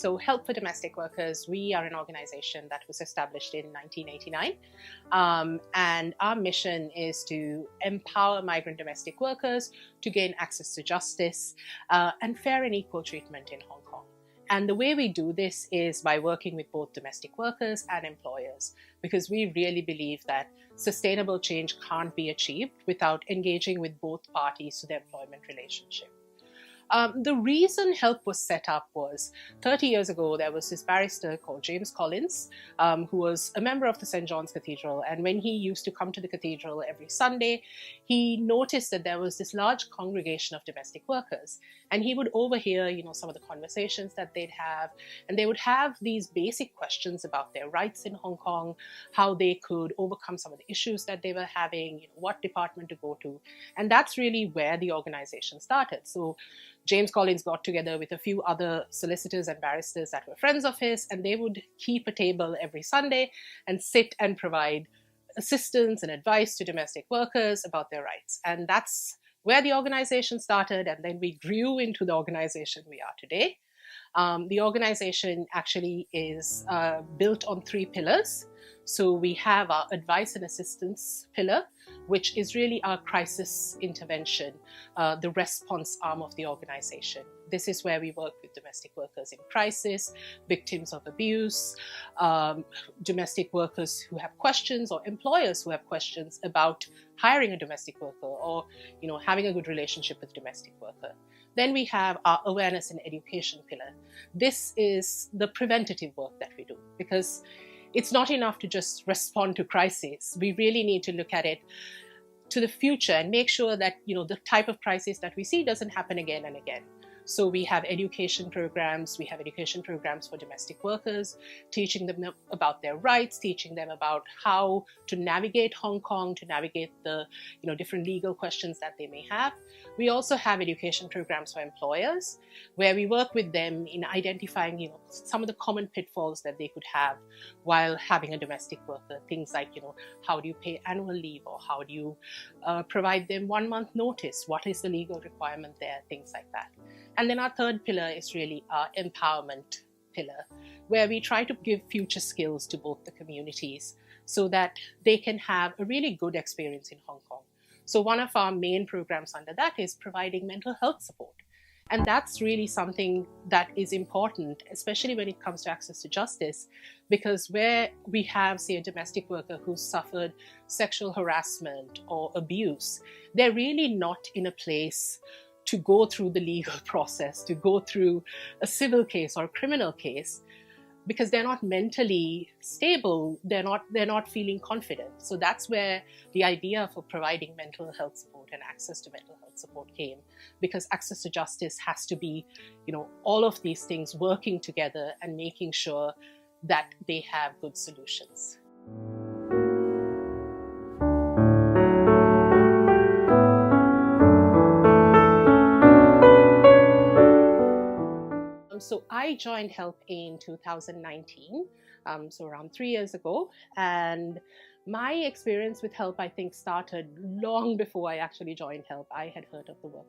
So Help for Domestic Workers, we are an organization that was established in 1989. And our mission is to empower migrant domestic workers to gain access to justice and fair and equal treatment in Hong Kong. And the way we do this is by working with both domestic workers and employers, because we really believe that sustainable change can't be achieved without engaging with both parties to the employment relationship. The reason HELP was set up was 30 years ago, there was this barrister called James Collins, who was a member of the St. John's Cathedral. And when he used to come to the cathedral every Sunday, he noticed that there was this large congregation of domestic workers. And he would overhear, some of the conversations that they'd have. And they would have these basic questions about their rights in Hong Kong, how they could overcome some of the issues that they were having, what department to go to. And that's really where the organization started. So James Collins got together with a few other solicitors and barristers that were friends of his, and they would keep a table every Sunday and sit and provide assistance and advice to domestic workers about their rights. And that's where the organization started, and then we grew into the organization we are today. The organization actually is built on 3 pillars. So we have our advice and assistance pillar, which is really our crisis intervention, the response arm of the organization. This is where we work with domestic workers in crisis, victims of abuse, domestic workers who have questions, or employers who have questions about hiring a domestic worker, or having a good relationship with a domestic worker. Then we have our awareness and education pillar. This is the preventative work that we do, because it's not enough to just respond to crises. We really need to look at it to the future and make sure that the type of crisis that we see doesn't happen again and again. So we have education programs. We have education programs for domestic workers, teaching them about their rights, teaching them about how to navigate Hong Kong, to navigate the different legal questions that they may have. We also have education programs for employers, where we work with them in identifying some of the common pitfalls that they could have while having a domestic worker. Things like how do you pay annual leave, or how do you provide them 1 month notice? What is the legal requirement there? Things like that. And then our third pillar is really our empowerment pillar, where we try to give future skills to both the communities so that they can have a really good experience in Hong Kong. So one of our main programs under that is providing mental health support. And that's really something that is important, especially when it comes to access to justice, because where we have, say, a domestic worker who suffered sexual harassment or abuse, they're really not in a place to go through the legal process, to go through a civil case or a criminal case, because they're not mentally stable, they're not feeling confident. So that's where the idea for providing mental health support and access to mental health support came, because access to justice has to be, all of these things working together and making sure that they have good solutions. So I joined HELP in 2019, so around 3 years ago. And my experience with HELP, I think, started long before I actually joined HELP. I had heard of the work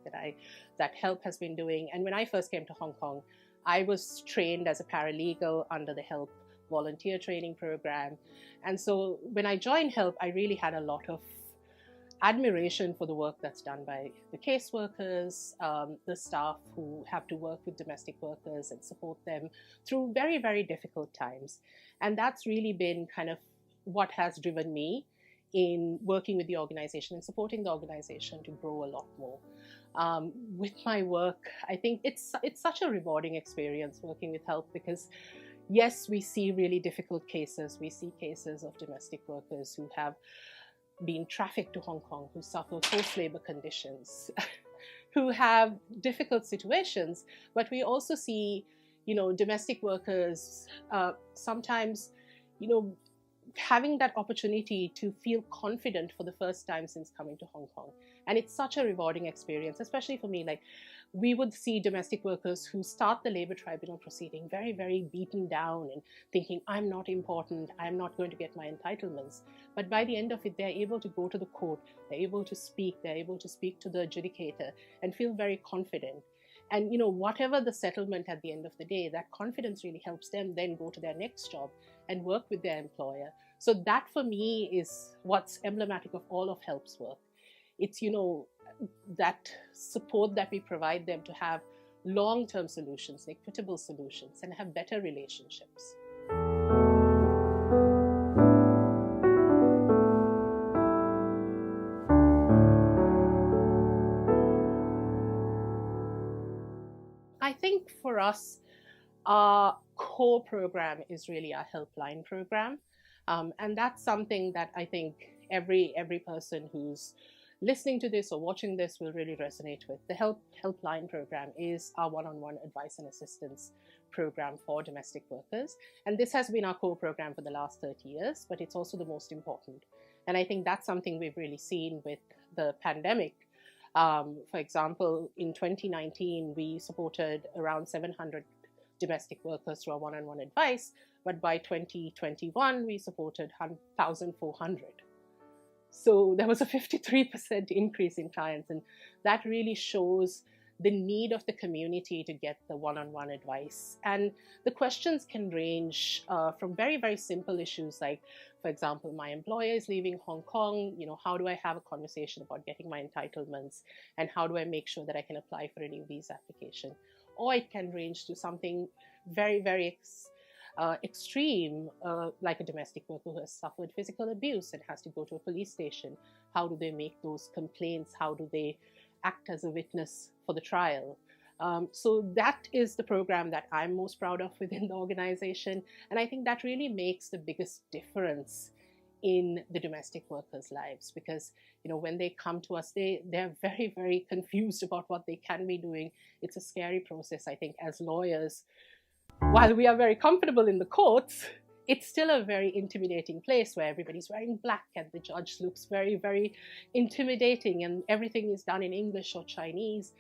that HELP has been doing. And when I first came to Hong Kong, I was trained as a paralegal under the HELP volunteer training program. And so when I joined HELP, I really had a lot of admiration for the work that's done by the caseworkers, the staff who have to work with domestic workers and support them through very, very difficult times. And that's really been kind of what has driven me in working with the organization and supporting the organization to grow a lot more. With my work, I think it's such a rewarding experience working with HELP, because yes, we see really difficult cases. We see cases of domestic workers who have been trafficked to Hong Kong, who suffer forced labor conditions, who have difficult situations. But we also see, domestic workers sometimes, having that opportunity to feel confident for the first time since coming to Hong Kong. And it's such a rewarding experience, especially for me. Like, we would see domestic workers who start the labor tribunal proceeding very, very beaten down and thinking, I'm not important, I'm not going to get my entitlements. But by the end of it, they're able to go to the court, they're able to speak to the adjudicator and feel very confident. And whatever the settlement at the end of the day, that confidence really helps them then go to their next job and work with their employer. So that for me is what's emblematic of all of HELP's work. It's that support that we provide them to have long-term solutions, equitable solutions, and have better relationships. I think for us, our core program is really our helpline program. And that's something that I think every person who's listening to this or watching this will really resonate with. The helpline program is our one-on-one advice and assistance program for domestic workers. And this has been our core program for the last 30 years, but it's also the most important. And I think that's something we've really seen with the pandemic. For example, in 2019, we supported around 700 domestic workers through our one-on-one advice, but by 2021, we supported 1,400. So there was a 53% increase in clients, and that really shows the need of the community to get the one-on-one advice. And the questions can range from very, very simple issues like, for example, my employer is leaving Hong Kong, how do I have a conversation about getting my entitlements, and how do I make sure that I can apply for a new visa application? Or it can range to something very, very extreme, like a domestic worker who has suffered physical abuse and has to go to a police station. How do they make those complaints? How do they act as a witness for the trial? So that is the program that I'm most proud of within the organization. And I think that really makes the biggest difference in the domestic workers' lives, because when they come to us, they're very, very confused about what they can be doing. It's a scary process. I think as lawyers, while we are very comfortable in the courts, it's still a very intimidating place where everybody's wearing black and the judge looks very, very intimidating and everything is done in English or Chinese.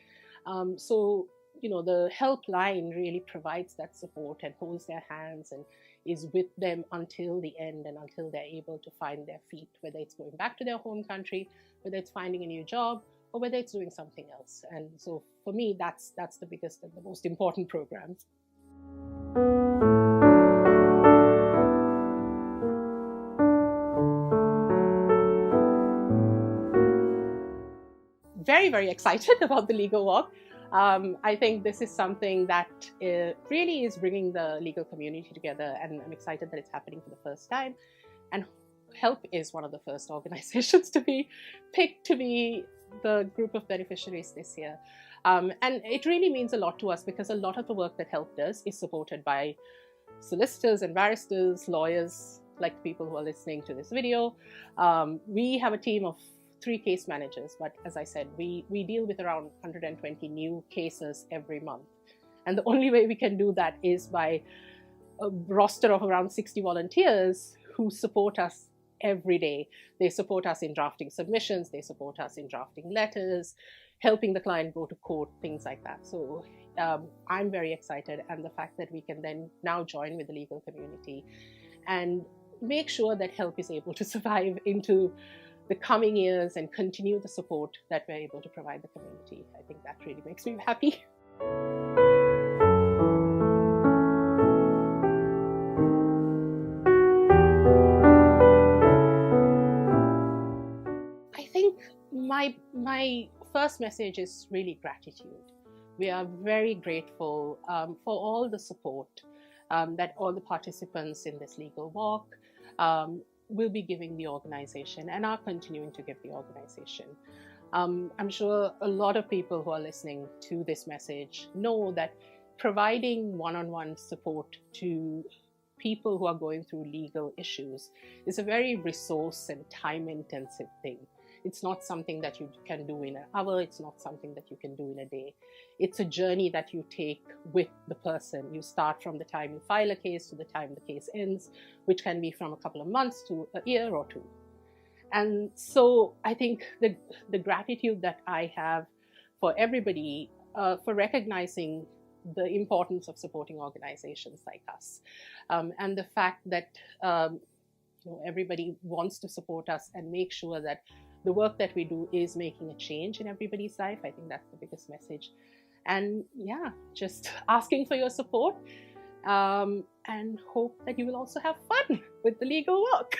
So the helpline really provides that support and holds their hands and is with them until the end and until they're able to find their feet, whether it's going back to their home country, whether it's finding a new job, or whether it's doing something else. And so for me, that's the biggest and the most important program. Very, very excited about the Legal Walk. I think this is something that really is bringing the legal community together, and I'm excited that it's happening for the first time. And HELP is one of the first organizations to be picked to be the group of beneficiaries this year. And it really means a lot to us because a lot of the work that HELP does is supported by solicitors and barristers, lawyers, like people who are listening to this video. We have a team of 3 case managers, but as I said, we deal with around 120 new cases every month. And the only way we can do that is by a roster of around 60 volunteers who support us every day. They support us in drafting submissions, they support us in drafting letters, helping the client go to court, things like that. So I'm very excited, and the fact that we can then now join with the legal community and make sure that HELP is able to survive into the coming years and continue the support that we're able to provide the community. I think that really makes me happy. I think my first message is really gratitude. We are very grateful for all the support that all the participants in this legal walk will be giving the organization and are continuing to give the organization. I'm sure a lot of people who are listening to this message know that providing one-on-one support to people who are going through legal issues is a very resource and time-intensive thing. It's not something that you can do in an hour. It's not something that you can do in a day. It's a journey that you take with the person. You start from the time you file a case to the time the case ends, which can be from a couple of months to a year or 2. And so I think the gratitude that I have for everybody for recognizing the importance of supporting organizations like us, and the fact that everybody wants to support us and make sure that the work that we do is making a change in everybody's life. I think that's the biggest message. And yeah, just asking for your support, and hope that you will also have fun with the legal work.